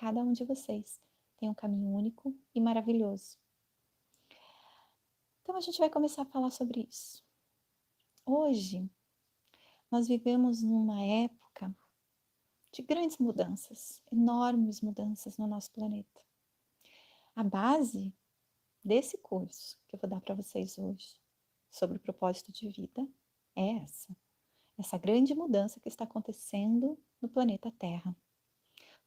cada um de vocês tem um caminho único e maravilhoso. Então a gente vai começar a falar sobre isso. Hoje nós vivemos numa época de grandes mudanças, enormes mudanças no nosso planeta. A base desse curso que eu vou dar para vocês hoje, sobre o propósito de vida, é essa grande mudança que está acontecendo no planeta Terra.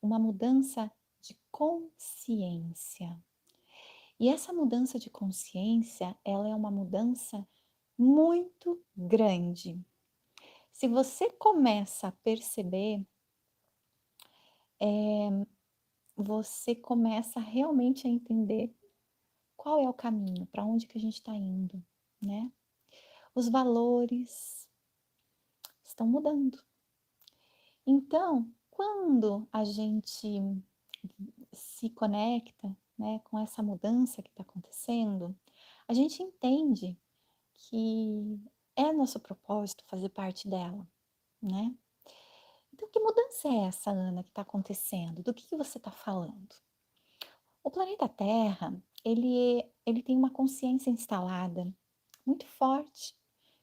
Uma mudança de consciência. E essa mudança de consciência, ela é uma mudança muito grande. Se você começa a perceber, você começa realmente a entender qual é o caminho, para onde que a gente está indo, né? Os valores estão mudando. Então, quando a gente se conecta, né, com essa mudança que está acontecendo, a gente entende que é nosso propósito fazer parte dela, né? Então, que mudança é essa, Ana, que está acontecendo? Do que você está falando? O planeta Terra, ele tem uma consciência instalada muito forte,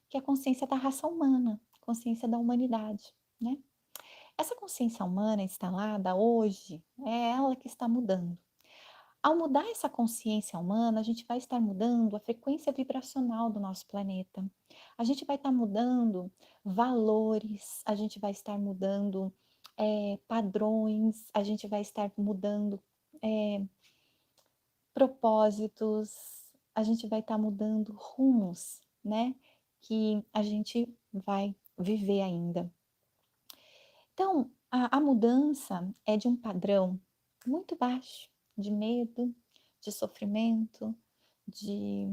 que é a consciência da raça humana, consciência da humanidade, né? Essa consciência humana instalada hoje, é ela que está mudando. Ao mudar essa consciência humana, a gente vai estar mudando a frequência vibracional do nosso planeta. A gente vai estar mudando valores, a gente vai estar mudando padrões, a gente vai estar mudando eh, propósitos, a gente vai estar mudando rumos, né? Que a gente vai viver ainda. Então, a mudança é de um padrão muito baixo de medo, de sofrimento, de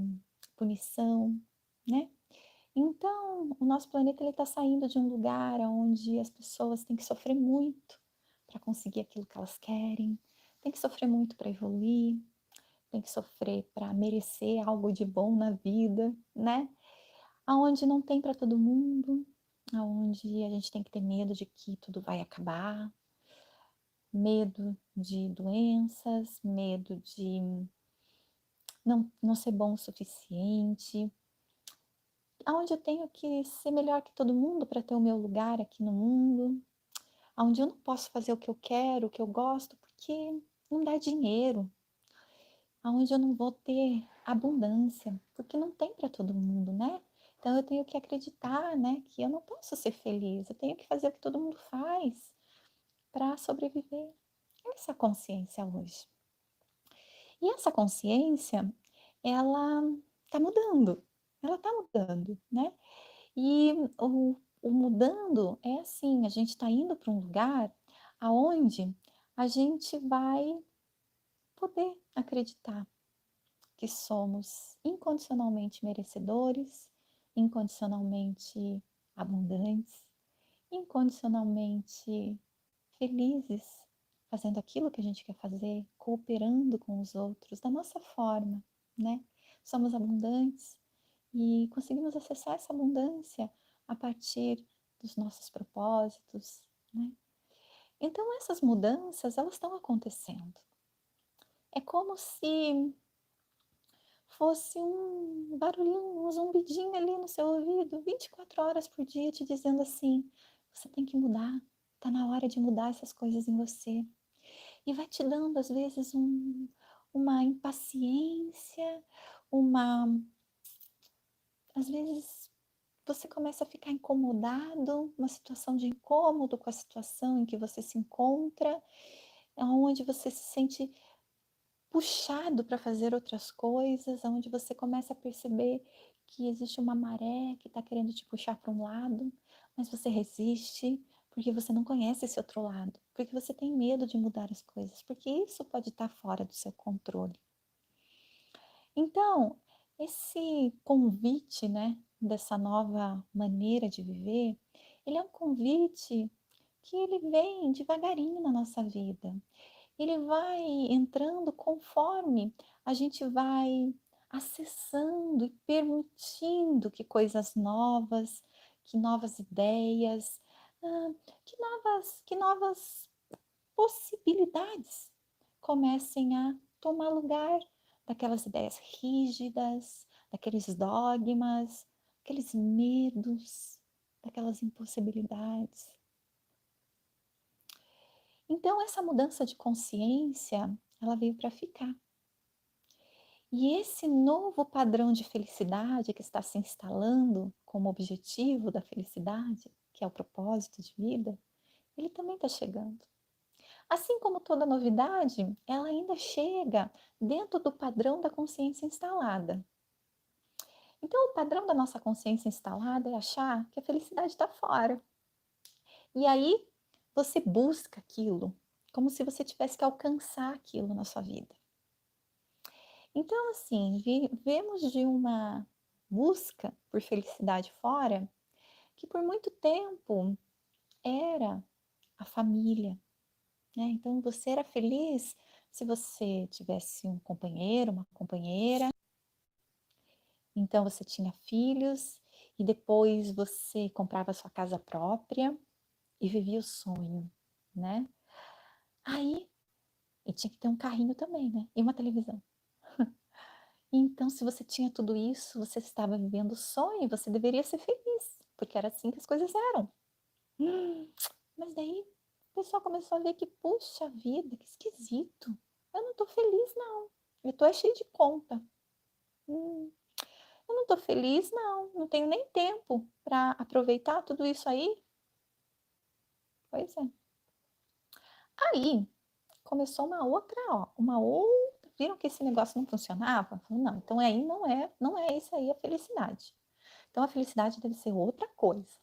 punição, né? Então, o nosso planeta está saindo de um lugar onde as pessoas têm que sofrer muito para conseguir aquilo que elas querem, tem que sofrer muito para evoluir, tem que sofrer para merecer algo de bom na vida, né? Aonde não tem para todo mundo, aonde a gente tem que ter medo de que tudo vai acabar, medo de doenças, medo de não ser bom o suficiente, aonde eu tenho que ser melhor que todo mundo para ter o meu lugar aqui no mundo, aonde eu não posso fazer o que eu quero, o que eu gosto, porque não dá dinheiro, aonde eu não vou ter abundância, porque não tem para todo mundo, né? Então eu tenho que acreditar, né, que eu não posso ser feliz, eu tenho que fazer o que todo mundo faz para sobreviver. Essa consciência hoje. E essa consciência, ela ela está mudando, né? E o mudando é assim, a gente está indo para um lugar aonde a gente vai poder acreditar que somos incondicionalmente merecedores, incondicionalmente abundantes, incondicionalmente felizes, fazendo aquilo que a gente quer fazer, cooperando com os outros da nossa forma, né? Somos abundantes e conseguimos acessar essa abundância a partir dos nossos propósitos, né? Então essas mudanças, elas estão acontecendo. É como se fosse um barulhinho, um zumbidinho ali no seu ouvido, 24 horas por dia, te dizendo assim: você tem que mudar, tá na hora de mudar essas coisas em você. E vai te dando, às vezes, uma impaciência, uma. Às vezes você começa a ficar incomodado, uma situação de incômodo com a situação em que você se encontra, onde você se sente puxado para fazer outras coisas, onde você começa a perceber que existe uma maré que está querendo te puxar para um lado, mas você resiste porque você não conhece esse outro lado, porque você tem medo de mudar as coisas, porque isso pode estar fora do seu controle. Então, esse convite, né, dessa nova maneira de viver, ele é um convite que ele vem devagarinho na nossa vida. Ele vai entrando conforme a gente vai acessando e permitindo que coisas novas, que novas ideias, que novas possibilidades comecem a tomar lugar daquelas ideias rígidas, daqueles dogmas, aqueles medos, daquelas impossibilidades. Então essa mudança de consciência, ela veio para ficar. E esse novo padrão de felicidade que está se instalando como objetivo da felicidade, que é o propósito de vida, ele também está chegando. Assim como toda novidade, ela ainda chega dentro do padrão da consciência instalada. Então, o padrão da nossa consciência instalada é achar que a felicidade está fora. E aí, você busca aquilo, como se você tivesse que alcançar aquilo na sua vida. Então, assim, vemos de uma busca por felicidade fora, que por muito tempo era a família, né? Então, você era feliz se você tivesse um companheiro, uma companheira, então você tinha filhos, e depois você comprava sua casa própria e vivia o sonho, né? Aí, e tinha que ter um carrinho também, né? E uma televisão. Então, se você tinha tudo isso, você estava vivendo o sonho, você deveria ser feliz, porque era assim que as coisas eram. Mas daí o pessoal começou a ver que, puxa vida, que esquisito. Eu não tô feliz, não. Eu tô cheio de conta. Eu não tô feliz, não. Não tenho nem tempo para aproveitar tudo isso aí. Pois é. Aí começou uma outra. Viram que esse negócio não funcionava? Falei, não, então aí não é isso aí a felicidade. Então a felicidade deve ser outra coisa.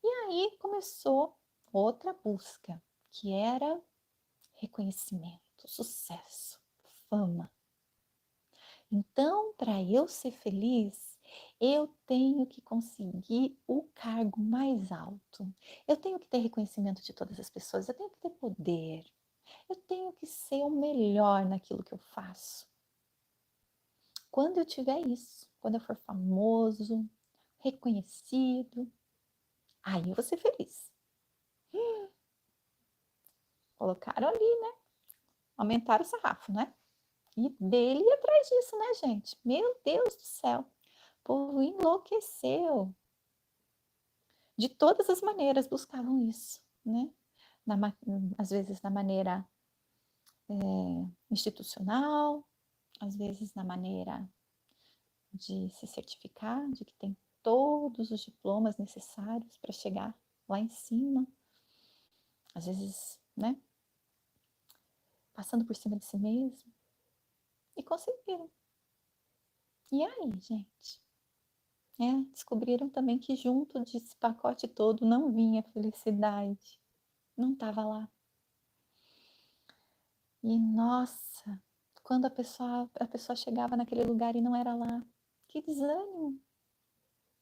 E aí começou outra busca, que era reconhecimento, sucesso, fama. Então, para eu ser feliz, eu tenho que conseguir o cargo mais alto. Eu tenho que ter reconhecimento de todas as pessoas, eu tenho que ter poder. Eu tenho que ser o melhor naquilo que eu faço. Quando eu tiver isso, quando eu for famoso, reconhecido, aí eu vou ser feliz. Colocaram ali, né? Aumentaram o sarrafo, né? E dele ia atrás disso, né, gente? Meu Deus do céu. O povo enlouqueceu. De todas as maneiras buscavam isso, né? Às vezes na maneira institucional, às vezes na maneira de se certificar, de que tem todos os diplomas necessários para chegar lá em cima. Às vezes, né? Passando por cima de si mesmo. E conseguiram. E aí, gente? Descobriram também que junto desse pacote todo não vinha felicidade, não estava lá. E nossa, quando a pessoa chegava naquele lugar e não era lá, que desânimo.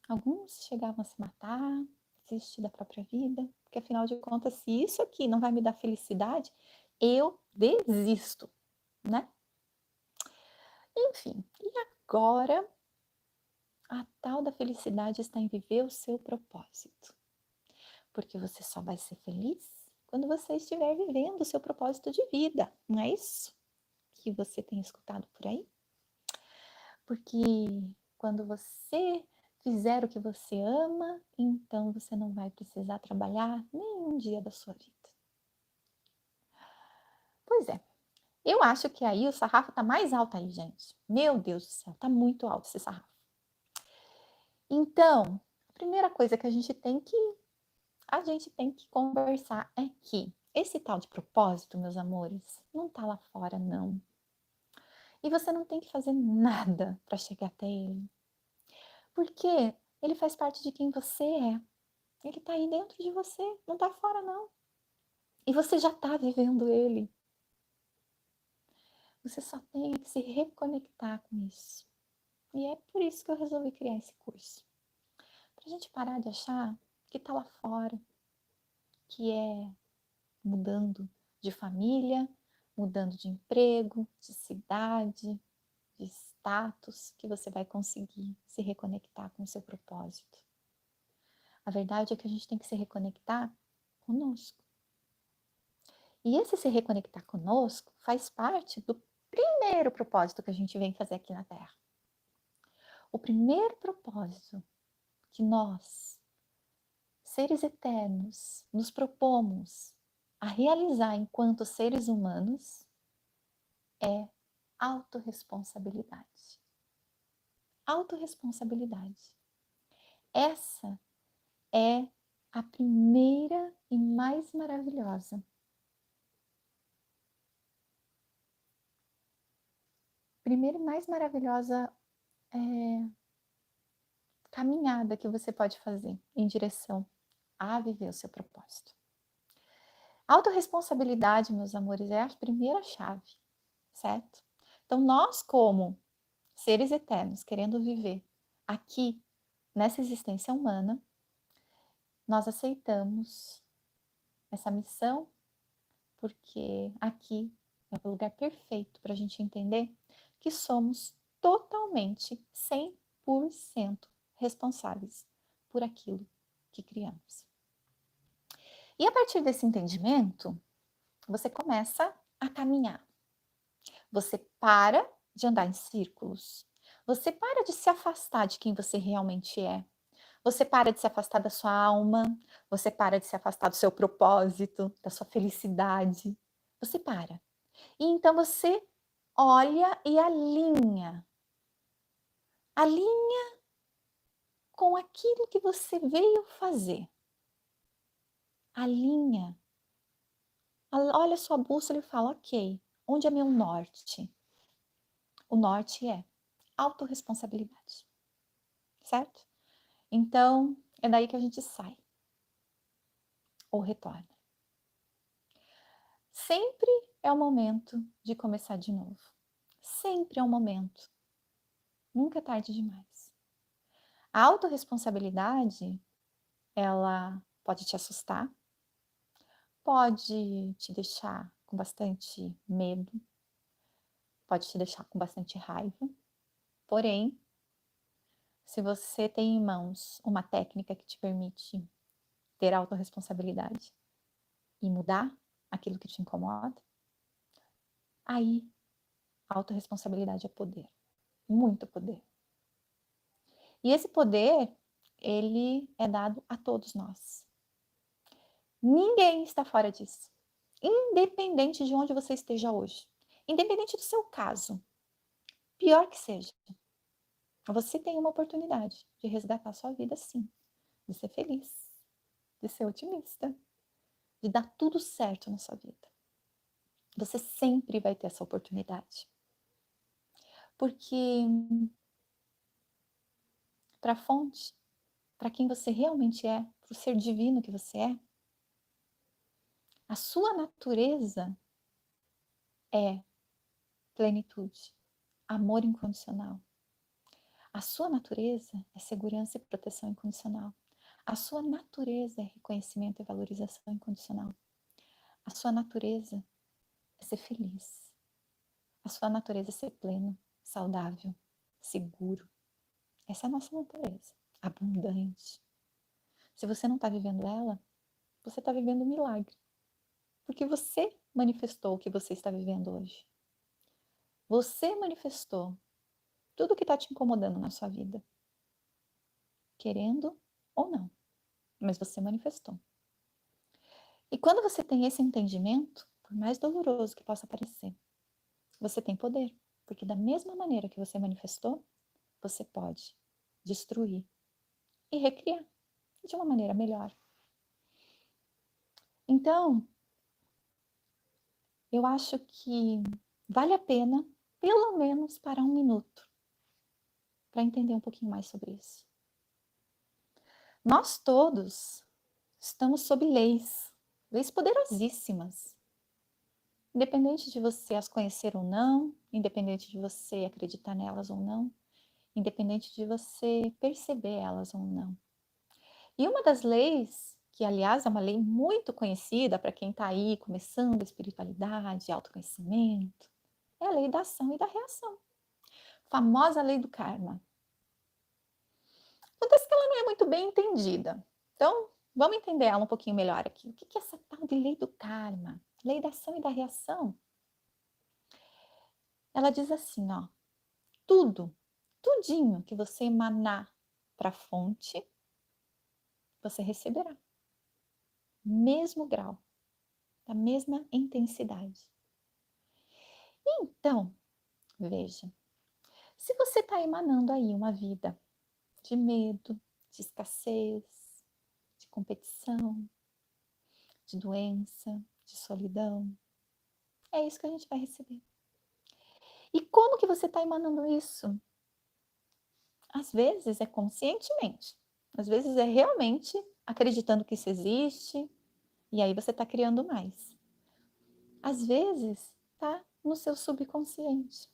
Alguns chegavam a se matar, desistir da própria vida, porque afinal de contas, se isso aqui não vai me dar felicidade, eu desisto, né? Enfim, e agora a tal da felicidade está em viver o seu propósito. Porque você só vai ser feliz quando você estiver vivendo o seu propósito de vida, não é isso que você tem escutado por aí? Porque quando você fizer o que você ama, então você não vai precisar trabalhar nenhum dia da sua vida. Pois é, eu acho que aí o sarrafo tá mais alto aí, gente. Meu Deus do céu, tá muito alto esse sarrafo. Então, a primeira coisa que a gente tem que conversar é que esse tal de propósito, meus amores, não tá lá fora, não. E você não tem que fazer nada para chegar até ele. Porque ele faz parte de quem você é. Ele tá aí dentro de você, não tá fora, não. E você já tá vivendo ele. Você só tem que se reconectar com isso. E é por isso que eu resolvi criar esse curso. Pra gente parar de achar que tá lá fora, que é mudando de família, mudando de emprego, de cidade, de status, que você vai conseguir se reconectar com o seu propósito. A verdade é que a gente tem que se reconectar conosco. E esse se reconectar conosco faz parte do primeiro propósito que a gente vem fazer aqui na Terra. O primeiro propósito que nós, seres eternos, nos propomos a realizar enquanto seres humanos é autorresponsabilidade. Autorresponsabilidade. Essa é a primeira e mais maravilhosa. Primeira e mais maravilhosa caminhada que você pode fazer em direção a viver o seu propósito. Autorresponsabilidade, meus amores, é a primeira chave, certo? Então, nós, como seres eternos, querendo viver aqui, nessa existência humana, nós aceitamos essa missão, porque aqui é o lugar perfeito para a gente entender que somos totalmente, 100% responsáveis por aquilo que criamos. E a partir desse entendimento, você começa a caminhar. Você para de andar em círculos. Você para de se afastar de quem você realmente é. Você para de se afastar da sua alma. Você para de se afastar do seu propósito, da sua felicidade. Você para. E então você olha e alinha. Alinha com aquilo que você veio fazer. Alinha. Olha a sua bússola e fala, ok, onde é meu norte? O norte é autorresponsabilidade, certo? Então, é daí que a gente sai ou retorna. Sempre é o momento de começar de novo. Sempre é o momento. Nunca é tarde demais. A autorresponsabilidade, ela pode te assustar, pode te deixar com bastante medo, pode te deixar com bastante raiva. Porém, se você tem em mãos uma técnica que te permite ter autorresponsabilidade e mudar aquilo que te incomoda, aí a autorresponsabilidade é poder, muito poder. E esse poder, ele é dado a todos nós. Ninguém está fora disso. Independente de onde você esteja hoje. Independente do seu caso. Pior que seja. Você tem uma oportunidade de resgatar sua vida, sim. De ser feliz. De ser otimista. De dar tudo certo na sua vida. Você sempre vai ter essa oportunidade. Porque para a fonte, para quem você realmente é, para o ser divino que você é, a sua natureza é plenitude, amor incondicional. A sua natureza é segurança e proteção incondicional. A sua natureza é reconhecimento e valorização incondicional. A sua natureza é ser feliz. A sua natureza é ser pleno, saudável, seguro. Essa é a nossa natureza, abundante. Se você não está vivendo ela, você está vivendo um milagre. Porque você manifestou o que você está vivendo hoje. Você manifestou tudo o que está te incomodando na sua vida. Querendo ou não. Mas você manifestou. E quando você tem esse entendimento, por mais doloroso que possa parecer, você tem poder. Porque da mesma maneira que você manifestou, você pode destruir e recriar de uma maneira melhor. Então, eu acho que vale a pena, pelo menos, parar um minuto para entender um pouquinho mais sobre isso. Nós todos estamos sob leis poderosíssimas. Independente de você as conhecer ou não, independente de você acreditar nelas ou não, independente de você perceber elas ou não. E uma das leis, que aliás é uma lei muito conhecida para quem está aí começando a espiritualidade, autoconhecimento, é a lei da ação e da reação. Famosa lei do karma. Acontece que ela não é muito bem entendida. Então, vamos entender ela um pouquinho melhor aqui. O que é essa tal de lei do karma? Lei da ação e da reação. Ela diz assim, ó, tudo, tudinho que você emanar para a fonte, você receberá. Mesmo grau, da mesma intensidade. Então, veja, se você está emanando aí uma vida de medo, de escassez, de competição, de doença, de solidão, é isso que a gente vai receber. E como que você está emanando isso? Às vezes é conscientemente, às vezes é realmente acreditando que isso existe, e aí você está criando mais. Às vezes está no seu subconsciente.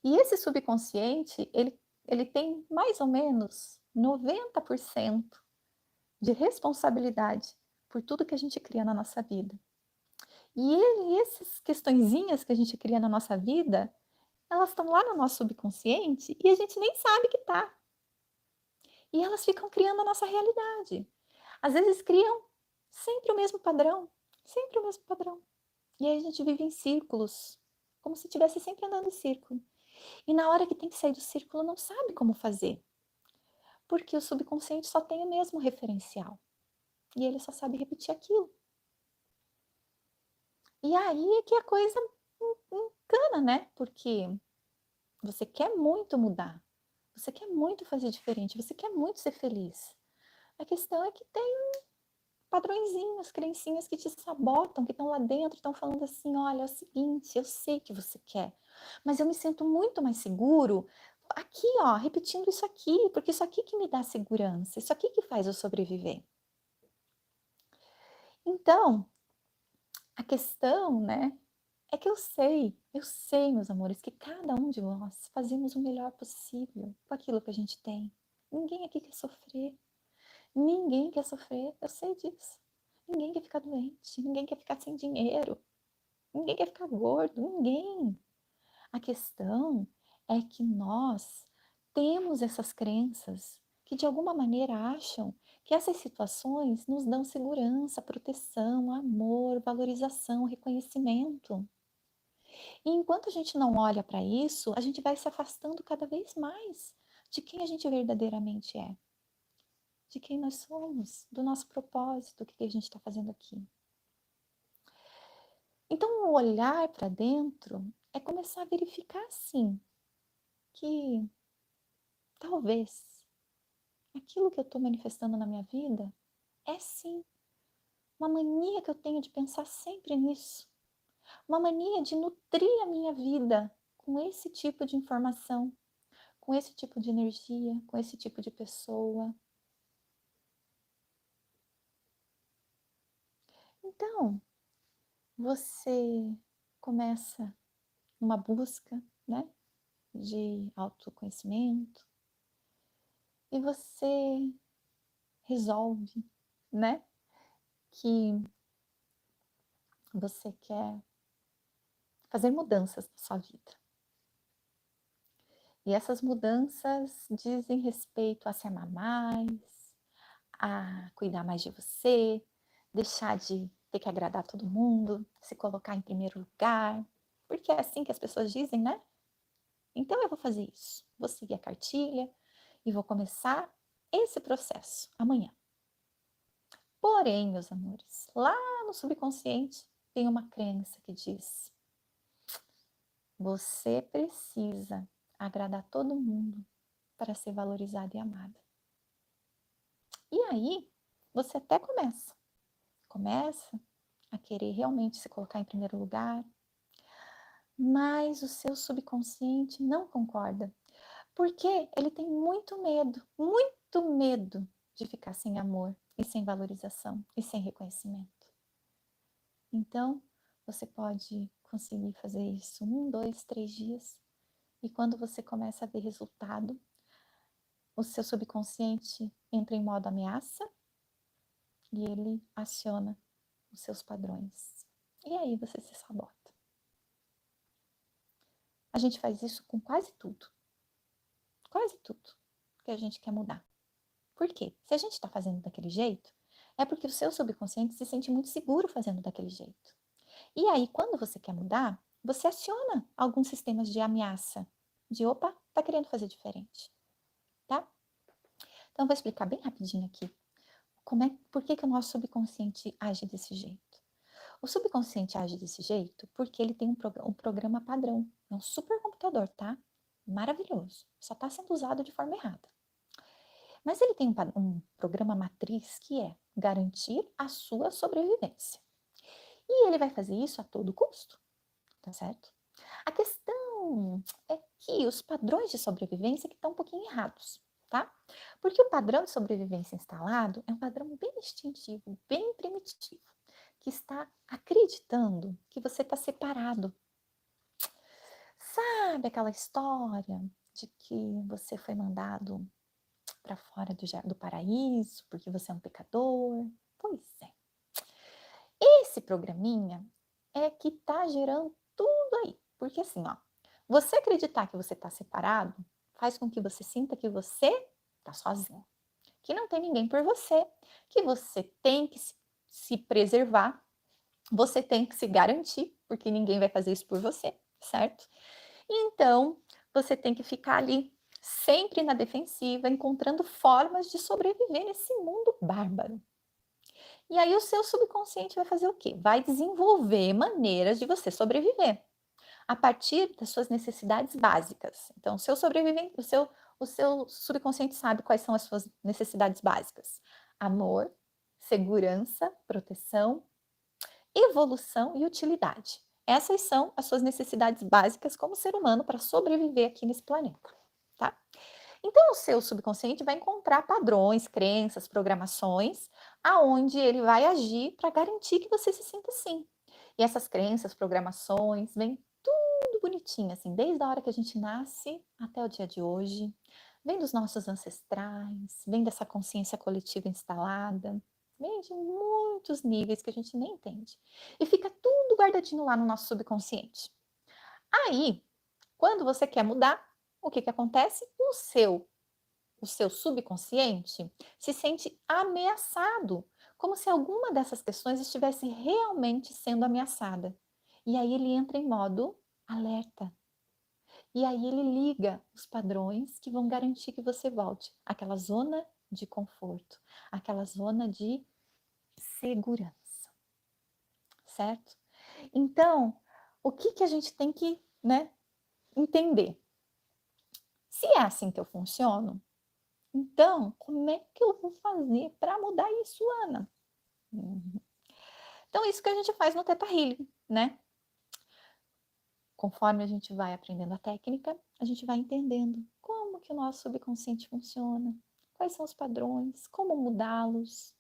E esse subconsciente, ele tem mais ou menos 90% de responsabilidade por tudo que a gente cria na nossa vida. E essas questõezinhas que a gente cria na nossa vida, elas estão lá no nosso subconsciente e a gente nem sabe que tá. E elas ficam criando a nossa realidade. Às vezes criam sempre o mesmo padrão, sempre o mesmo padrão. E aí a gente vive em círculos, como se estivesse sempre andando em círculo. E na hora que tem que sair do círculo, não sabe como fazer, porque o subconsciente só tem o mesmo referencial. E ele só sabe repetir aquilo. E aí é que a coisa encana, né? Porque você quer muito mudar, você quer muito fazer diferente, você quer muito ser feliz. A questão é que tem padrõezinhos, crencinhas que te sabotam, que estão lá dentro, estão falando assim, olha, é o seguinte, eu sei que você quer, mas eu me sinto muito mais seguro aqui, ó, repetindo isso aqui, porque isso aqui que me dá segurança, isso aqui que faz eu sobreviver. Então, a questão, né, é que eu sei, meus amores, que cada um de nós fazemos o melhor possível com aquilo que a gente tem. Ninguém aqui quer sofrer. Ninguém quer sofrer, eu sei disso. Ninguém quer ficar doente, ninguém quer ficar sem dinheiro, ninguém quer ficar gordo, ninguém. A questão é que nós temos essas crenças que de alguma maneira acham que essas situações nos dão segurança, proteção, amor, valorização, reconhecimento. E enquanto a gente não olha para isso, a gente vai se afastando cada vez mais de quem a gente verdadeiramente é, de quem nós somos, do nosso propósito, o que a gente está fazendo aqui. Então, o olhar para dentro é começar a verificar, sim, que talvez aquilo que eu estou manifestando na minha vida é, sim, uma mania que eu tenho de pensar sempre nisso, uma mania de nutrir a minha vida com esse tipo de informação, com esse tipo de energia, com esse tipo de pessoa. Então, você começa uma busca, né, de autoconhecimento e você resolve, né, que você quer fazer mudanças na sua vida. E essas mudanças dizem respeito a se amar mais, a cuidar mais de você, deixar de ter que agradar todo mundo, se colocar em primeiro lugar, porque é assim que as pessoas dizem, né? Então eu vou fazer isso, vou seguir a cartilha e vou começar esse processo amanhã. Porém, meus amores, lá no subconsciente tem uma crença que diz: você precisa agradar todo mundo para ser valorizada e amada. E aí, você até começa a querer realmente se colocar em primeiro lugar, mas o seu subconsciente não concorda, porque ele tem muito medo de ficar sem amor e sem valorização e sem reconhecimento. Então, você pode conseguir fazer isso 1, 2, 3 dias, e quando você começa a ver resultado, o seu subconsciente entra em modo ameaça e ele aciona os seus padrões. E aí você se sabota. A gente faz isso com quase tudo que a gente quer mudar. Por quê? Se a gente está fazendo daquele jeito, É porque o seu subconsciente se sente muito seguro fazendo daquele jeito. E aí, quando você quer mudar, você aciona alguns sistemas de ameaça. De opa, tá querendo fazer diferente, tá? Então, eu vou explicar bem rapidinho aqui por que o nosso subconsciente age desse jeito. O subconsciente age desse jeito porque ele tem um programa padrão. É um supercomputador, tá? Maravilhoso. Só está sendo usado de forma errada. Mas ele tem um programa matriz que é garantir a sua sobrevivência. E ele vai fazer isso a todo custo, tá certo? A questão é que os padrões de sobrevivência que estão um pouquinho errados, tá? Porque o padrão de sobrevivência instalado é um padrão bem instintivo, bem primitivo, que está acreditando que você está separado. Sabe aquela história de que você foi mandado para fora do paraíso porque você é um pecador? Pois é. Esse programinha é que tá gerando tudo aí. Porque assim, ó, você acreditar que você tá separado faz com que você sinta que você tá sozinho, que não tem ninguém por você, que você tem que se preservar, você tem que se garantir, porque ninguém vai fazer isso por você, certo? Então, você tem que ficar ali sempre na defensiva, encontrando formas de sobreviver nesse mundo bárbaro. E aí o seu subconsciente vai fazer o quê? Vai desenvolver maneiras de você sobreviver a partir das suas necessidades básicas. Então, o seu subconsciente sabe quais são as suas necessidades básicas: amor, segurança, proteção, evolução e utilidade. Essas são as suas necessidades básicas como ser humano para sobreviver aqui nesse planeta, tá? Então, o seu subconsciente vai encontrar padrões, crenças, programações, aonde ele vai agir para garantir que você se sinta assim. E essas crenças, programações, vem tudo bonitinho, assim, desde a hora que a gente nasce até o dia de hoje, vem dos nossos ancestrais, vem dessa consciência coletiva instalada, vem de muitos níveis que a gente nem entende. E fica tudo guardadinho lá no nosso subconsciente. Aí, quando você quer mudar, o que acontece? O seu subconsciente se sente ameaçado, como se alguma dessas questões estivesse realmente sendo ameaçada. E aí ele entra em modo alerta. E aí ele liga os padrões que vão garantir que você volte àquela zona de conforto, àquela zona de segurança, certo? Então, o que a gente tem que, né, entender? Se é assim que eu funciono, então, como é que eu vou fazer para mudar isso, Ana? Uhum. Então, isso que a gente faz no Theta Healing, né? Conforme a gente vai aprendendo a técnica, a gente vai entendendo como que o nosso subconsciente funciona, quais são os padrões, como mudá-los.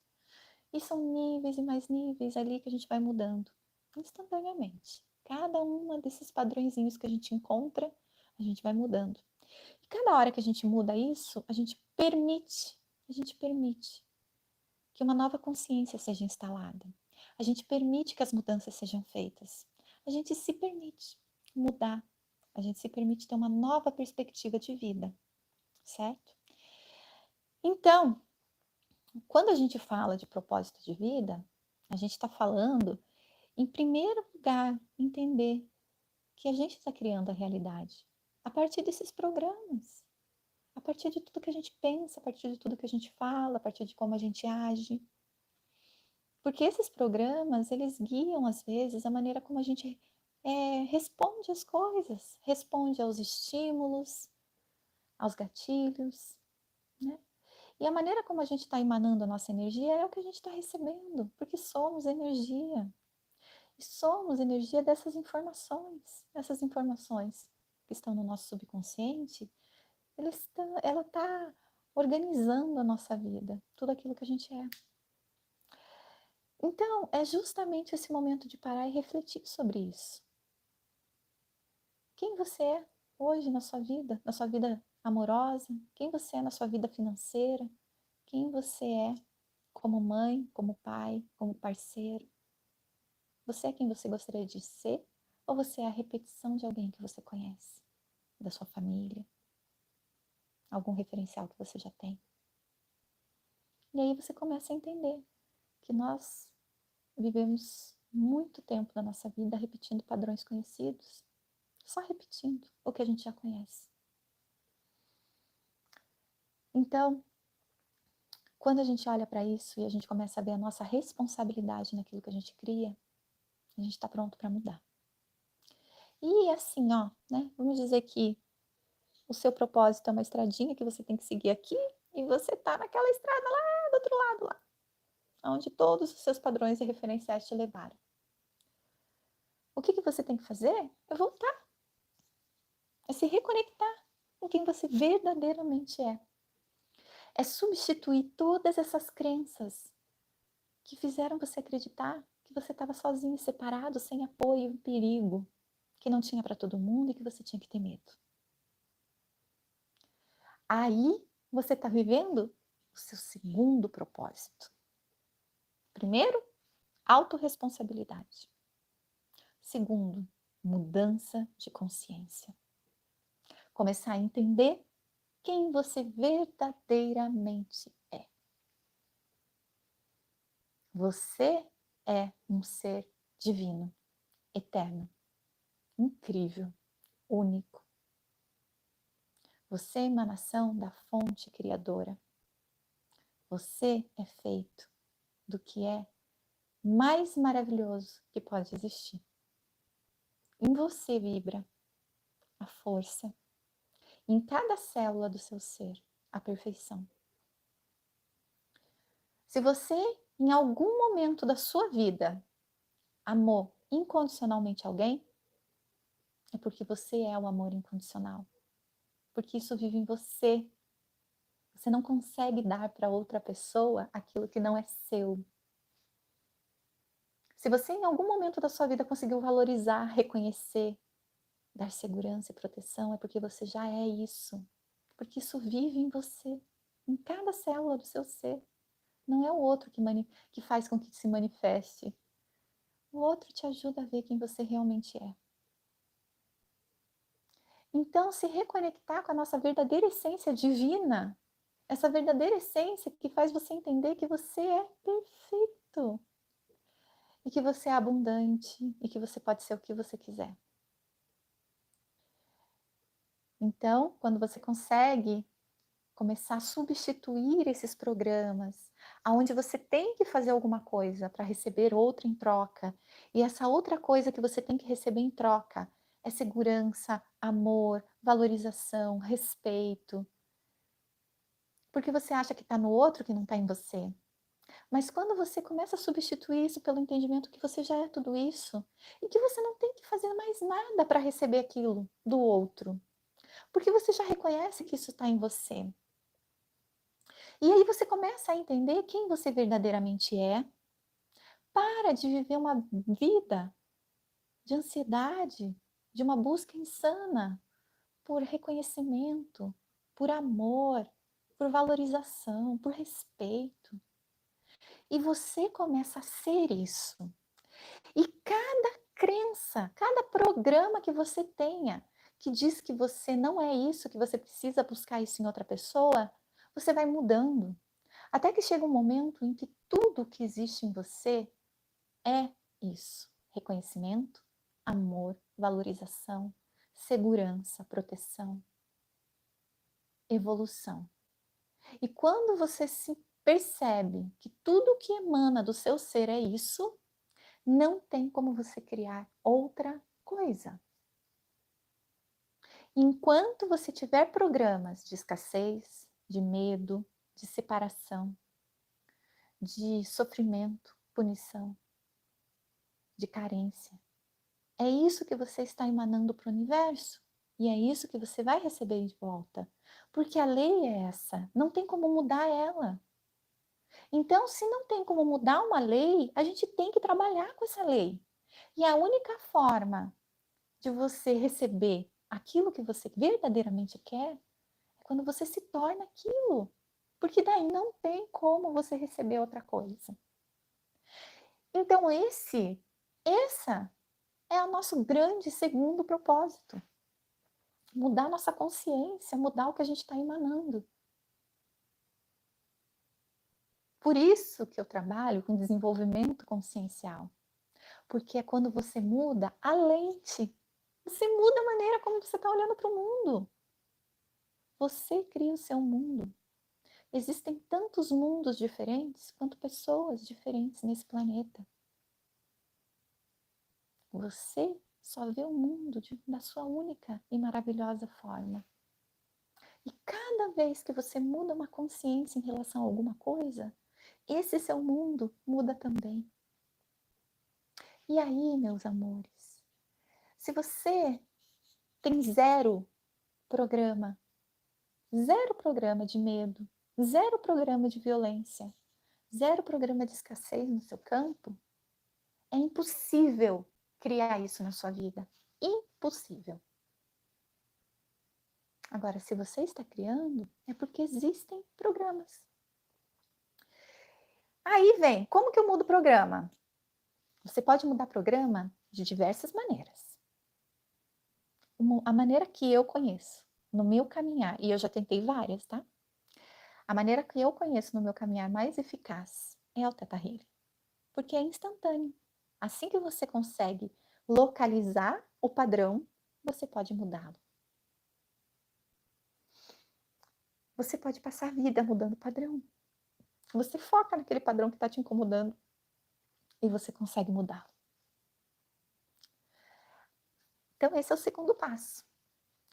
E são níveis e mais níveis ali que a gente vai mudando instantaneamente. Cada um desses padrõezinhos que a gente encontra, a gente vai mudando. E cada hora que a gente muda isso, a gente permite que uma nova consciência seja instalada. A gente permite que as mudanças sejam feitas. A gente se permite mudar. A gente se permite ter uma nova perspectiva de vida, certo? Então, quando a gente fala de propósito de vida, a gente está falando, em primeiro lugar, entender que a gente está criando a realidade a partir desses programas, a partir de tudo que a gente pensa, a partir de tudo que a gente fala, a partir de como a gente age. Porque esses programas, eles guiam, às vezes, a maneira como a gente responde às coisas, responde aos estímulos, aos gatilhos, né? E a maneira como a gente está emanando a nossa energia é o que a gente está recebendo, porque somos energia. E somos energia dessas informações. Essas informações que estão no nosso subconsciente, ela está organizando a nossa vida, tudo aquilo que a gente é. Então, é justamente esse momento de parar e refletir sobre isso. Quem você é hoje na sua vida amorosa? Quem você é na sua vida financeira? Quem você é como mãe, como pai, como parceiro? Você é quem você gostaria de ser? Ou você é a repetição de alguém que você conhece? Da sua família? Algum referencial que você já tem? E aí você começa a entender que nós vivemos muito tempo da nossa vida repetindo padrões conhecidos, só repetindo o que a gente já conhece. Então, quando a gente olha para isso e a gente começa a ver a nossa responsabilidade naquilo que a gente cria, a gente está pronto para mudar. E assim, ó, né? Vamos dizer que o seu propósito é uma estradinha que você tem que seguir aqui e você tá naquela estrada lá do outro lado lá, onde todos os seus padrões e referenciais te levaram. O que você tem que fazer? É voltar, é se reconectar com quem você verdadeiramente é. É substituir todas essas crenças que fizeram você acreditar que você estava sozinho, separado, sem apoio, em perigo, que não tinha para todo mundo e que você tinha que ter medo. Aí você está vivendo o seu segundo propósito. Primeiro, autorresponsabilidade. Segundo, mudança de consciência. Começar a entender quem você verdadeiramente é. Você é um ser divino, eterno, incrível, único. Você é emanação da fonte criadora. Você é feito do que é mais maravilhoso que pode existir. Em você vibra a força, em cada célula do seu ser, a perfeição. Se você, em algum momento da sua vida, amou incondicionalmente alguém, é porque você é o amor incondicional. Porque isso vive em você. Você não consegue dar para outra pessoa aquilo que não é seu. Se você em algum momento da sua vida conseguiu valorizar, reconhecer, dar segurança e proteção, é porque você já é isso. Porque isso vive em você, em cada célula do seu ser. Não é o outro que faz com que se manifeste. O outro te ajuda a ver quem você realmente é. Então, se reconectar com a nossa verdadeira essência divina, essa verdadeira essência que faz você entender que você é perfeito e que você é abundante e que você pode ser o que você quiser. Então, quando você consegue começar a substituir esses programas, aonde você tem que fazer alguma coisa para receber outra em troca, e essa outra coisa que você tem que receber em troca é segurança, amor, valorização, respeito, porque você acha que está no outro que não está em você. Mas quando você começa a substituir isso pelo entendimento que você já é tudo isso, e que você não tem que fazer mais nada para receber aquilo do outro, porque você já reconhece que isso está em você. E aí você começa a entender quem você verdadeiramente é, para de viver uma vida de ansiedade, de uma busca insana por reconhecimento, por amor, por valorização, por respeito. E você começa a ser isso. E cada crença, cada programa que você tenha, que diz que você não é isso, que você precisa buscar isso em outra pessoa, você vai mudando. Até que chega um momento em que tudo que existe em você é isso: reconhecimento, amor, valorização, segurança, proteção, evolução. E quando você se percebe que tudo que emana do seu ser é isso, não tem como você criar outra coisa. Enquanto você tiver programas de escassez, de medo, de separação, de sofrimento, punição, de carência, é isso que você está emanando para o universo. E é isso que você vai receber de volta. Porque a lei é essa, não tem como mudar ela. Então, se não tem como mudar uma lei, a gente tem que trabalhar com essa lei. E a única forma de você receber aquilo que você verdadeiramente quer é quando você se torna aquilo. Porque daí não tem como você receber outra coisa. Então, essa é o nosso grande segundo propósito. Mudar nossa consciência, mudar o que a gente está emanando. Por isso que eu trabalho com desenvolvimento consciencial, porque é quando você muda a lente, você muda a maneira como você está olhando para o mundo. Você cria o seu mundo. Existem tantos mundos diferentes quanto pessoas diferentes nesse planeta. Você só vê o mundo da sua única e maravilhosa forma. E cada vez que você muda uma consciência em relação a alguma coisa, esse seu mundo muda também. E aí, meus amores, se você tem zero programa de medo, zero programa de violência, zero programa de escassez no seu campo, é impossível criar isso na sua vida. Impossível. Agora, se você está criando, é porque existem programas. Aí vem, como que eu mudo o programa? Você pode mudar programa de diversas maneiras. A maneira que eu conheço, no meu caminhar, e eu já tentei várias, tá? A maneira que eu conheço no meu caminhar mais eficaz é o Theta Healing, porque é instantâneo. Assim que você consegue localizar o padrão, você pode mudá-lo. Você pode passar a vida mudando o padrão. Você foca naquele padrão que está te incomodando e você consegue mudá-lo. Então, esse é o segundo passo.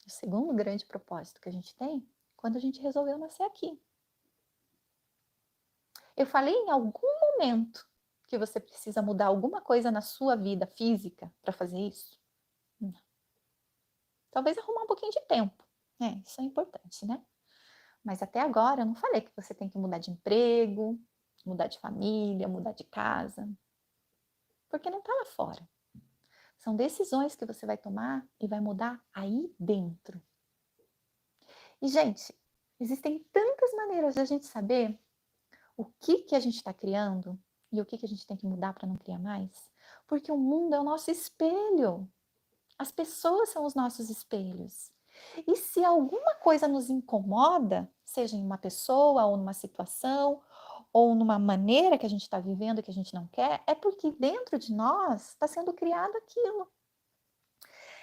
O segundo grande propósito que a gente tem quando a gente resolveu nascer aqui. Eu falei em algum momento que você precisa mudar alguma coisa na sua vida física para fazer isso? Não. Talvez arrumar um pouquinho de tempo. Isso é importante, né? Mas até agora eu não falei que você tem que mudar de emprego, mudar de família, mudar de casa. Porque não está lá fora. São decisões que você vai tomar e vai mudar aí dentro. E, gente, existem tantas maneiras de a gente saber o que a gente está criando e o que a gente tem que mudar para não criar mais. Porque o mundo é o nosso espelho. As pessoas são os nossos espelhos. E se alguma coisa nos incomoda, seja em uma pessoa ou numa situação, ou numa maneira que a gente está vivendo que a gente não quer, é porque dentro de nós está sendo criado aquilo.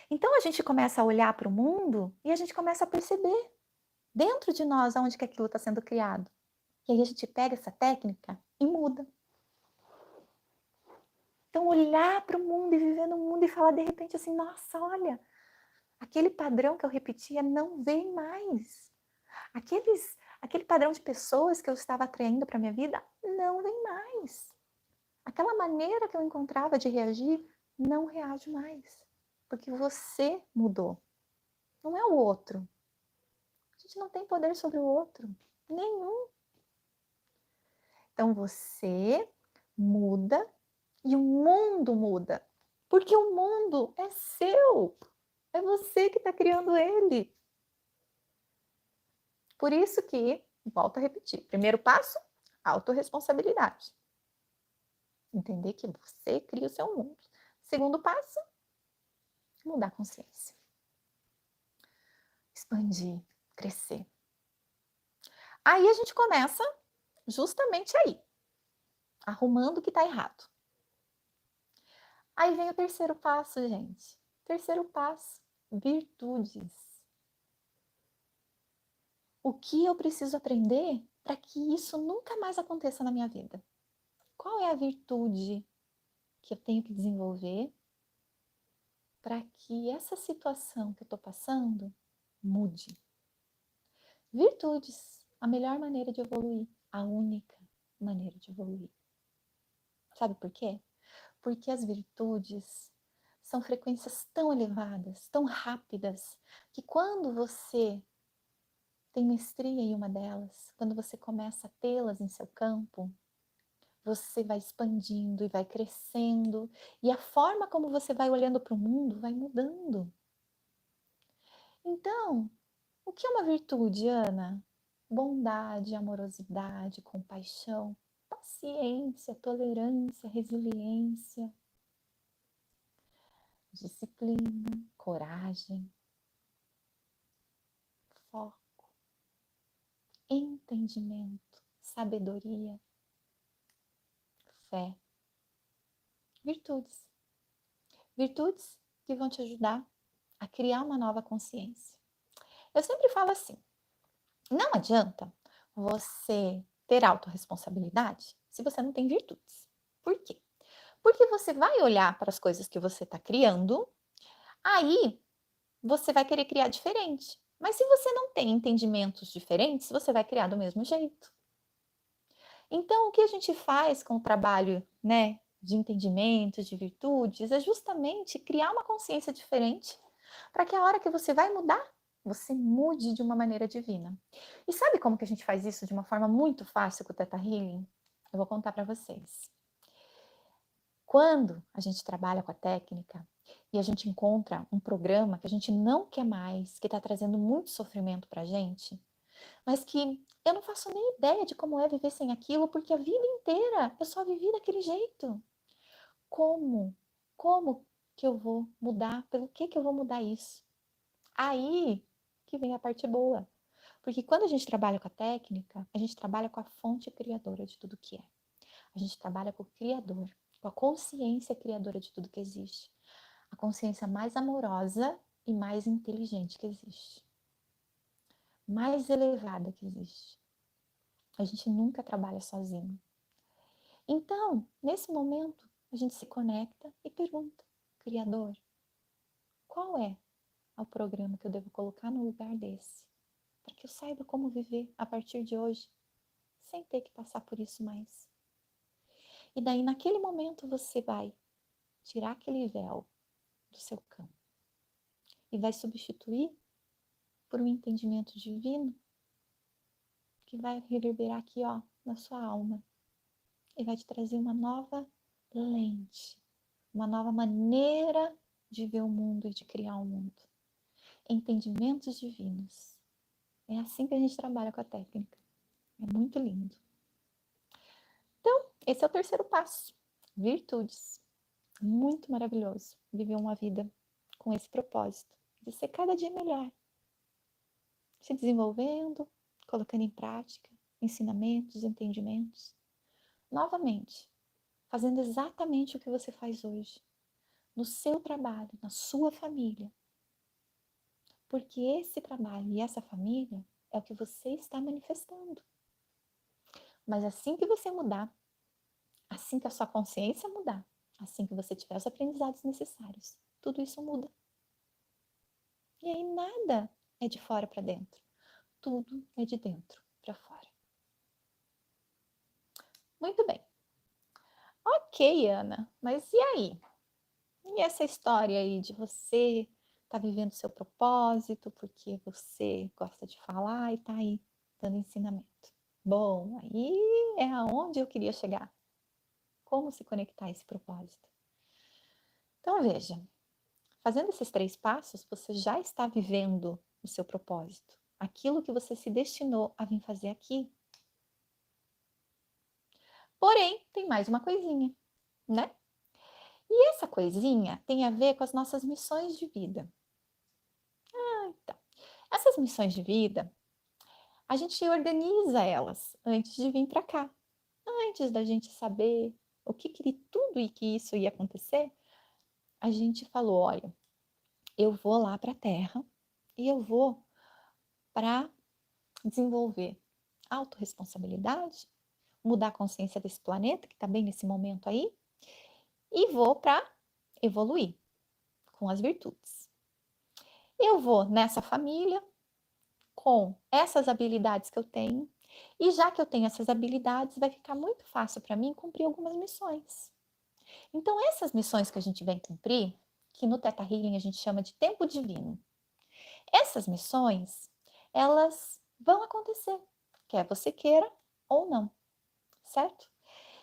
Então a gente começa a olhar para o mundo e a gente começa a perceber dentro de nós onde que aquilo está sendo criado. E aí a gente pega essa técnica e muda. Então olhar para o mundo e viver no mundo e falar de repente assim, nossa, olha, aquele padrão que eu repetia não vem mais. Aquele padrão de pessoas que eu estava atraindo para minha vida não vem mais. Aquela maneira que eu encontrava de reagir não reage mais. Porque você mudou. Não é o outro. A gente não tem poder sobre o outro. Nenhum. Então você muda e o mundo muda. Porque o mundo é seu. É você que está criando ele. Por isso que, volto a repetir, primeiro passo, autorresponsabilidade. Entender que você cria o seu mundo. Segundo passo, mudar a consciência. Expandir, crescer. Aí a gente começa justamente aí, arrumando o que está errado. Aí vem o terceiro passo, gente. Terceiro passo, virtudes. O que eu preciso aprender para que isso nunca mais aconteça na minha vida? Qual é a virtude que eu tenho que desenvolver para que essa situação que eu estou passando mude? Virtudes, a melhor maneira de evoluir, a única maneira de evoluir. Sabe por quê? Porque as virtudes são frequências tão elevadas, tão rápidas, que quando você tem mestria em uma delas, quando você começa a tê-las em seu campo, você vai expandindo e vai crescendo, e a forma como você vai olhando para o mundo vai mudando. Então, o que é uma virtude, Ana? Bondade, amorosidade, compaixão, paciência, tolerância, resiliência, disciplina, coragem, foco, entendimento, sabedoria. fé. Virtudes. Virtudes que vão te ajudar a criar uma nova consciência. Eu sempre falo assim, não adianta você ter autorresponsabilidade se você não tem virtudes. Por quê? Porque você vai olhar para as coisas que você está criando, aí você vai querer criar diferente. Mas se você não tem entendimentos diferentes, você vai criar do mesmo jeito. Então, o que a gente faz com o trabalho, né, de entendimento, de virtudes, é justamente criar uma consciência diferente para que a hora que você vai mudar, você mude de uma maneira divina. E sabe como que a gente faz isso de uma forma muito fácil com o Theta Healing? Eu vou contar para vocês. Quando a gente trabalha com a técnica e a gente encontra um programa que a gente não quer mais, que está trazendo muito sofrimento para a gente, mas que eu não faço nem ideia de como é viver sem aquilo, porque a vida inteira eu só vivi daquele jeito. Como? Como que eu vou mudar? Pelo que eu vou mudar isso? Aí que vem a parte boa. Porque quando a gente trabalha com a técnica, a gente trabalha com a fonte criadora de tudo que é. A gente trabalha com o Criador, com a consciência criadora de tudo que existe. A consciência mais amorosa e mais inteligente que existe. Mais elevada que existe. A gente nunca trabalha sozinho. Então, nesse momento, a gente se conecta e pergunta, Criador, qual é o programa que eu devo colocar no lugar desse? Para que eu saiba como viver a partir de hoje, sem ter que passar por isso mais. E daí, naquele momento, você vai tirar aquele véu do seu campo e vai substituir por um entendimento divino que vai reverberar aqui, ó, na sua alma e vai te trazer uma nova lente, uma nova maneira de ver o mundo e de criar o mundo. Entendimentos divinos. É assim que a gente trabalha com a técnica. É muito lindo. Então, esse é o terceiro passo. Virtudes. Muito maravilhoso viver uma vida com esse propósito de ser cada dia melhor. Se desenvolvendo, colocando em prática ensinamentos, entendimentos. Novamente, fazendo exatamente o que você faz hoje, no seu trabalho, na sua família. Porque esse trabalho e essa família é o que você está manifestando. Mas assim que você mudar, assim que a sua consciência mudar, assim que você tiver os aprendizados necessários, tudo isso muda. E aí nada é de fora para dentro. Tudo é de dentro para fora. Muito bem. Ok, Ana, mas e aí? E essa história aí de você tá vivendo seu propósito porque você gosta de falar e tá aí dando ensinamento? Bom, aí é aonde eu queria chegar. Como se conectar a esse propósito? Então, veja, fazendo esses 3 passos, você já está vivendo o seu propósito. Aquilo que você se destinou a vir fazer aqui. Porém, tem mais uma coisinha, né? E essa coisinha tem a ver com as nossas missões de vida. Então, essas missões de vida, a gente organiza elas antes de vir para cá. Antes da gente saber o que tudo e que isso ia acontecer, a gente falou, olha, eu vou lá para a Terra e eu vou para desenvolver autorresponsabilidade, mudar a consciência desse planeta, que está bem nesse momento aí, e vou para evoluir com as virtudes. Eu vou nessa família com essas habilidades que eu tenho, e já que eu tenho essas habilidades, vai ficar muito fácil para mim cumprir algumas missões. Então, essas missões que a gente vem cumprir, que no Theta Healing a gente chama de tempo divino, essas missões, elas vão acontecer, quer você queira ou não, certo?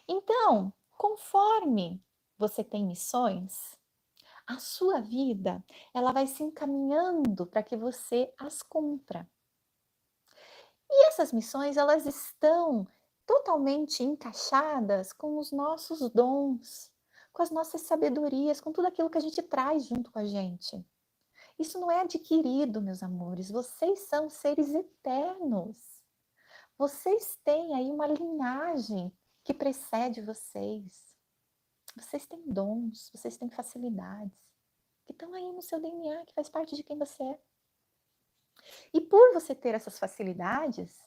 Então, conforme você tem missões, a sua vida, ela vai se encaminhando para que você as cumpra. E essas missões, elas estão totalmente encaixadas com os nossos dons, com as nossas sabedorias, com tudo aquilo que a gente traz junto com a gente. Isso não é adquirido, meus amores. Vocês são seres eternos. Vocês têm aí uma linhagem que precede vocês. Vocês têm dons, vocês têm facilidades, que estão aí no seu DNA, que faz parte de quem você é. E por você ter essas facilidades,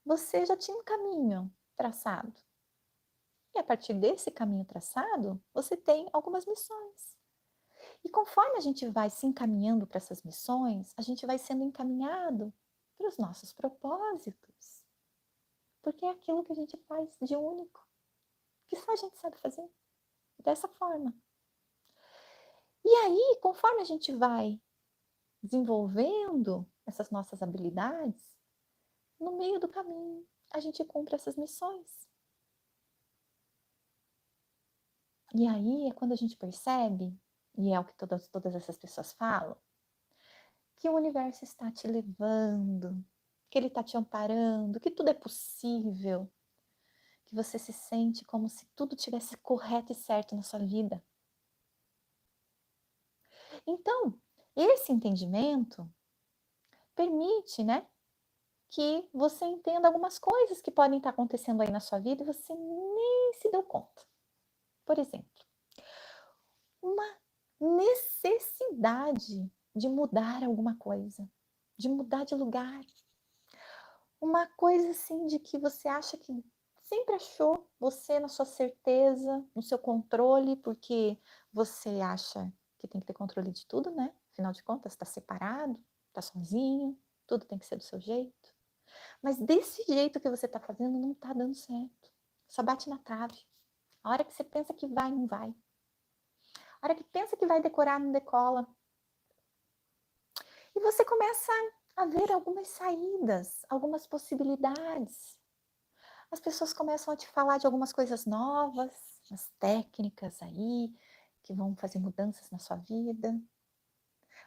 você já tinha um caminho traçado. E a partir desse caminho traçado, você tem algumas missões. E conforme a gente vai se encaminhando para essas missões, a gente vai sendo encaminhado para os nossos propósitos. Porque é aquilo que a gente faz de único, que só a gente sabe fazer. Dessa forma. E aí, conforme a gente vai desenvolvendo essas nossas habilidades, no meio do caminho, a gente cumpre essas missões. E aí é quando a gente percebe, e é o que todas essas pessoas falam, que o universo está te levando, que ele está te amparando, que tudo é possível, que você se sente como se tudo tivesse correto e certo na sua vida. Então, esse entendimento permite, né, que você entenda algumas coisas que podem estar acontecendo aí na sua vida e você nem se deu conta. Por exemplo, uma necessidade de mudar alguma coisa, de mudar de lugar. Uma coisa assim de que você acha que sempre achou você na sua certeza, no seu controle, porque você acha que tem que ter controle de tudo, né? Afinal de contas, está separado, está sozinho, tudo tem que ser do seu jeito. Mas desse jeito que você está fazendo, não está dando certo. Só bate na trave. A hora que você pensa que vai, não vai. A hora que pensa que vai decorar, não decola. E você começa a ver algumas saídas, algumas possibilidades. As pessoas começam a te falar de algumas coisas novas, as técnicas aí, que vão fazer mudanças na sua vida.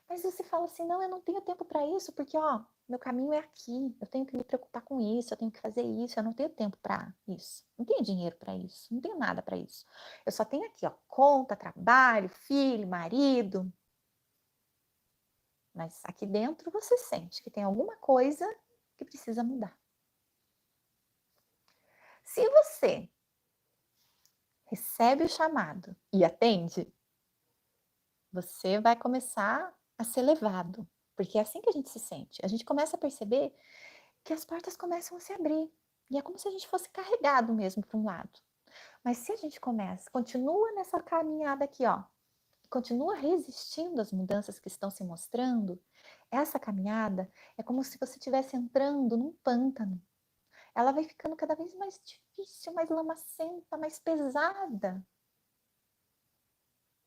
Mas você fala assim, não, eu não tenho tempo para isso, porque, ó, meu caminho é aqui, eu tenho que me preocupar com isso, eu tenho que fazer isso, eu não tenho tempo para isso, não tenho dinheiro para isso, não tenho nada para isso. Eu só tenho aqui, ó, conta, trabalho, filho, marido. Mas aqui dentro você sente que tem alguma coisa que precisa mudar. Se você recebe o chamado e atende, você vai começar a ser levado, porque é assim que a gente se sente. A gente começa a perceber que as portas começam a se abrir. E é como se a gente fosse carregado mesmo para um lado. Mas se a gente continua nessa caminhada aqui, ó, continua resistindo às mudanças que estão se mostrando, essa caminhada é como se você estivesse entrando num pântano. Ela vai ficando cada vez mais difícil, mais lamacenta, mais pesada.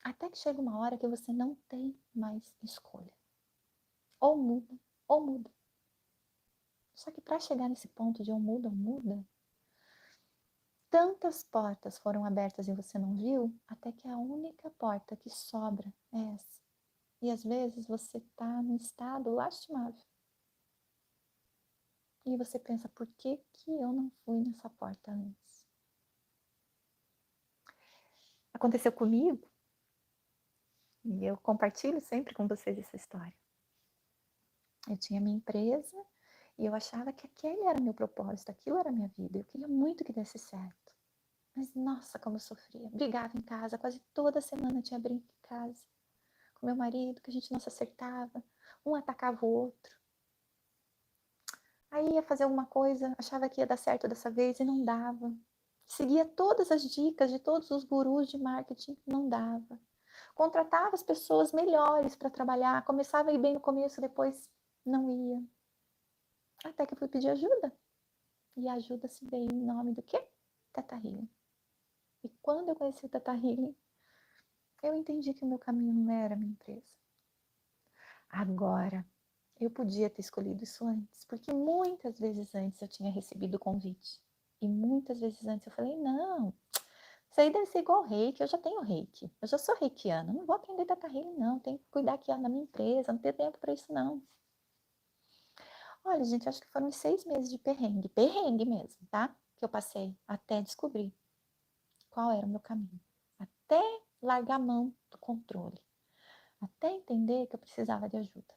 Até que chega uma hora que você não tem mais escolha. Ou muda, ou muda. Só que para chegar nesse ponto de ou muda, tantas portas foram abertas e você não viu, até que a única porta que sobra é essa. E às vezes você está num estado lastimável. E você pensa, por que que eu não fui nessa porta antes? Aconteceu comigo, e eu compartilho sempre com vocês essa história. Eu tinha minha empresa e eu achava que aquele era meu propósito, aquilo era minha vida. Eu queria muito que desse certo. Mas nossa, como eu sofria. Brigava em casa, quase toda semana tinha briga em casa. Com meu marido, que a gente não se acertava. Um atacava o outro. Aí ia fazer alguma coisa, achava que ia dar certo dessa vez e não dava. Seguia todas as dicas de todos os gurus de marketing, não dava. Contratava as pessoas melhores para trabalhar, começava a ir bem no começo, depois não ia. Até que eu fui pedir ajuda. E a ajuda se veio em nome do quê? Teta Healing. E quando eu conheci o Teta Healing, eu entendi que o meu caminho não era a minha empresa. Agora, eu podia ter escolhido isso antes, porque muitas vezes antes eu tinha recebido o convite. E muitas vezes antes eu falei, não, isso aí deve ser igual reiki, eu já tenho reiki. Eu já sou reikiana, não vou aprender Teta Healing não, tenho que cuidar aqui da minha empresa, não tenho tempo para isso não. Olha, gente, acho que foram 6 meses de perrengue mesmo, tá? Que eu passei até descobrir qual era o meu caminho. Até largar a mão do controle. Até entender que eu precisava de ajuda.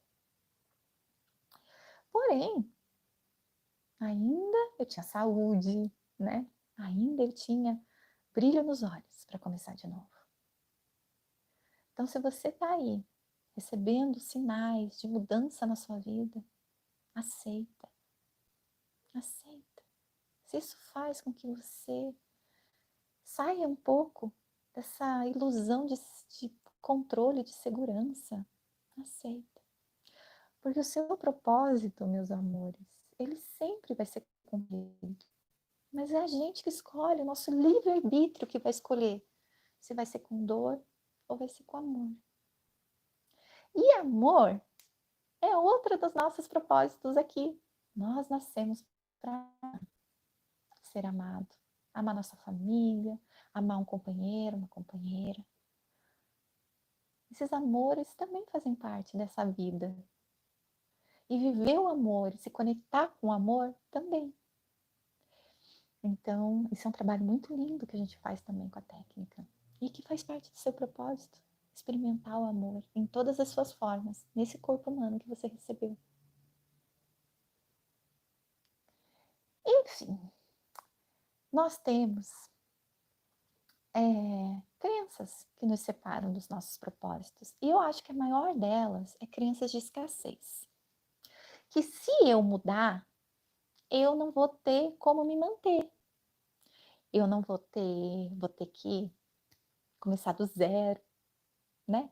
Porém, ainda eu tinha saúde, né? ainda eu tinha brilho nos olhos para começar de novo. Então, se você está aí recebendo sinais de mudança na sua vida, aceita, aceita. Se isso faz com que você saia um pouco dessa ilusão de controle, de segurança, aceita. Porque o seu propósito, meus amores, ele sempre vai ser cumprido. Mas é a gente que escolhe, o nosso livre-arbítrio que vai escolher se vai ser com dor ou vai ser com amor. E amor é outro dos nossos propósitos aqui. Nós nascemos para ser amado, amar nossa família, amar um companheiro, uma companheira. Esses amores também fazem parte dessa vida. E viver o amor, se conectar com o amor também. Então, isso é um trabalho muito lindo que a gente faz também com a técnica. E que faz parte do seu propósito. Experimentar o amor em todas as suas formas, nesse corpo humano que você recebeu. Enfim, nós temos crenças que nos separam dos nossos propósitos. E eu acho que a maior delas é crenças de escassez. Que se eu mudar, eu não vou ter como me manter. Eu não vou ter que começar do zero, né?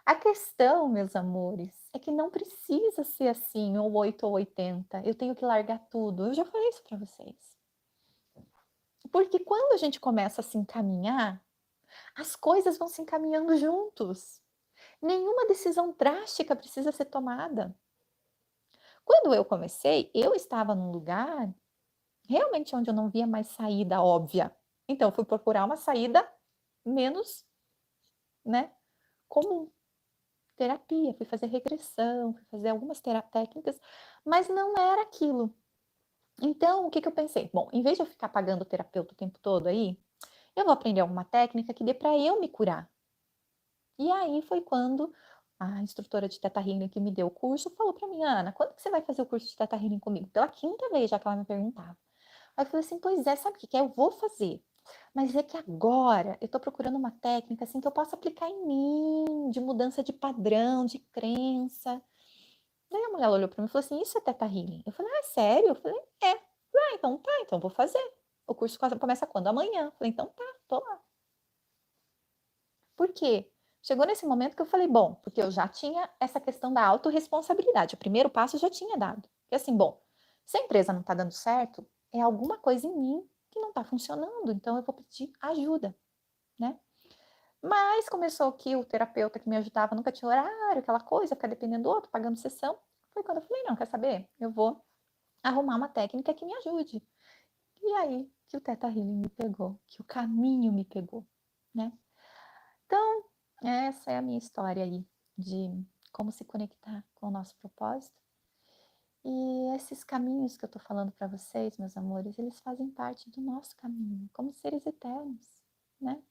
A questão, meus amores, é que não precisa ser assim, ou 8 ou 80. Eu tenho que largar tudo. Eu já falei isso para vocês. Porque quando a gente começa a se encaminhar, as coisas vão se encaminhando juntos. Nenhuma decisão drástica precisa ser tomada. Quando eu comecei, eu estava num lugar realmente onde eu não via mais saída óbvia. Então, eu fui procurar uma saída menos, né, comum. Terapia, fui fazer regressão, fui fazer algumas técnicas, mas não era aquilo. Então, o que eu pensei? Bom, em vez de eu ficar pagando o terapeuta o tempo todo aí, eu vou aprender alguma técnica que dê para eu me curar. E aí foi quando a instrutora de Theta Healing que me deu o curso falou para mim: Ana, quando que você vai fazer o curso de Theta Healing comigo? Pela quinta vez já que ela me perguntava. Aí eu falei assim: pois é, sabe o que é? Eu vou fazer. Mas é que agora eu estou procurando uma técnica assim que eu possa aplicar em mim, de mudança de padrão, de crença. Daí a mulher olhou para mim e falou assim: isso é Theta Healing? Eu falei: ah, sério? Eu falei: é. Ah, então tá, então vou fazer. O curso começa quando? Amanhã. Eu falei: então tá, tô lá. Por quê? Chegou nesse momento que eu falei: bom, porque eu já tinha essa questão da autorresponsabilidade. O primeiro passo eu já tinha dado. E assim, bom, se a empresa não está dando certo, é alguma coisa em mim que não está funcionando, então eu vou pedir ajuda, né? Mas começou que o terapeuta que me ajudava nunca tinha horário, aquela coisa, ficar dependendo do outro, pagando sessão. Foi quando eu falei: não, quer saber? Eu vou arrumar uma técnica que me ajude. E aí que o Theta Healing me pegou, que o caminho me pegou, né? Então, essa é a minha história aí de como se conectar com o nosso propósito. E esses caminhos que eu tô falando para vocês, meus amores, eles fazem parte do nosso caminho, como seres eternos, né?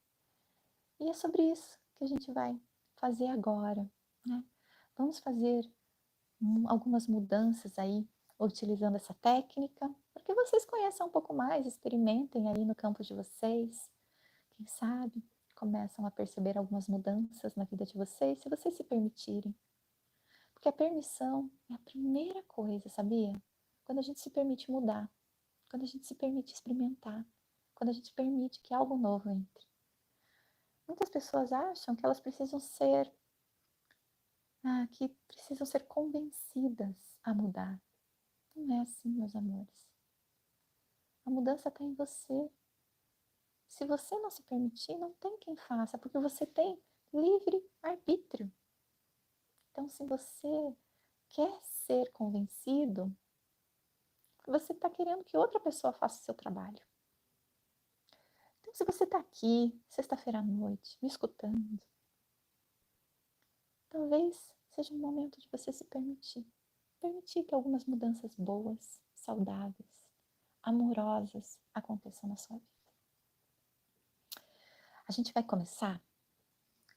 E é sobre isso que a gente vai fazer agora, né? Vamos fazer algumas mudanças aí, utilizando essa técnica, porque vocês conheçam um pouco mais, experimentem aí no campo de vocês, quem sabe começam a perceber algumas mudanças na vida de vocês, se vocês se permitirem. Porque a permissão é a primeira coisa, sabia? Quando a gente se permite mudar, quando a gente se permite experimentar, quando a gente permite que algo novo entre. Muitas pessoas acham que elas precisam ser, que precisam ser convencidas a mudar. Não é assim, meus amores. A mudança está em você. Se você não se permitir, não tem quem faça, porque você tem livre arbítrio. Então, se você quer ser convencido, você está querendo que outra pessoa faça o seu trabalho. Então, se você está aqui, sexta-feira à noite, me escutando, talvez seja um momento de você se permitir. Permitir que algumas mudanças boas, saudáveis, amorosas aconteçam na sua vida. A gente vai começar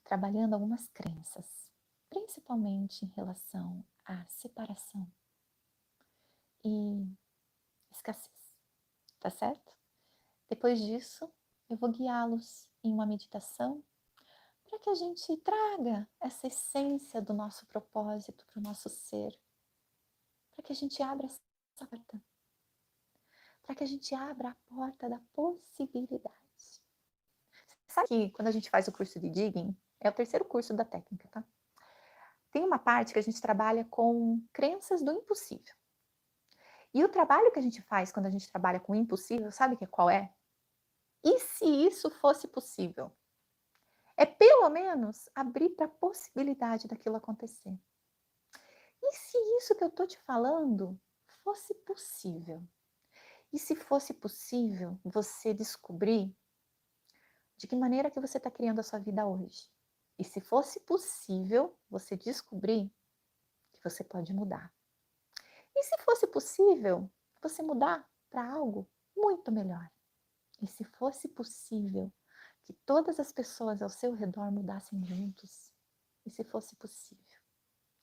trabalhando algumas crenças, principalmente em relação à separação e escassez, tá certo? Depois disso, eu vou guiá-los em uma meditação para que a gente traga essa essência do nosso propósito para o nosso ser, para que a gente abra essa porta, para que a gente abra a porta da possibilidade. Sabe que quando a gente faz o curso de Digging, é o terceiro curso da técnica, tá? Tem uma parte que a gente trabalha com crenças do impossível. E o trabalho que a gente faz quando a gente trabalha com o impossível, sabe qual é? E se isso fosse possível? É pelo menos abrir para a possibilidade daquilo acontecer. E se isso que eu estou te falando fosse possível? E se fosse possível você descobrir de que maneira que você está criando a sua vida hoje? E se fosse possível você descobrir que você pode mudar? E se fosse possível você mudar para algo muito melhor? E se fosse possível que todas as pessoas ao seu redor mudassem juntos? E se fosse possível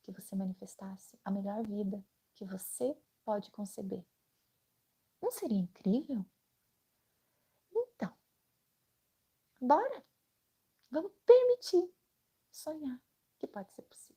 que você manifestasse a melhor vida que você pode conceber? Não seria incrível? Então, bora! Vamos permitir sonhar que pode ser possível.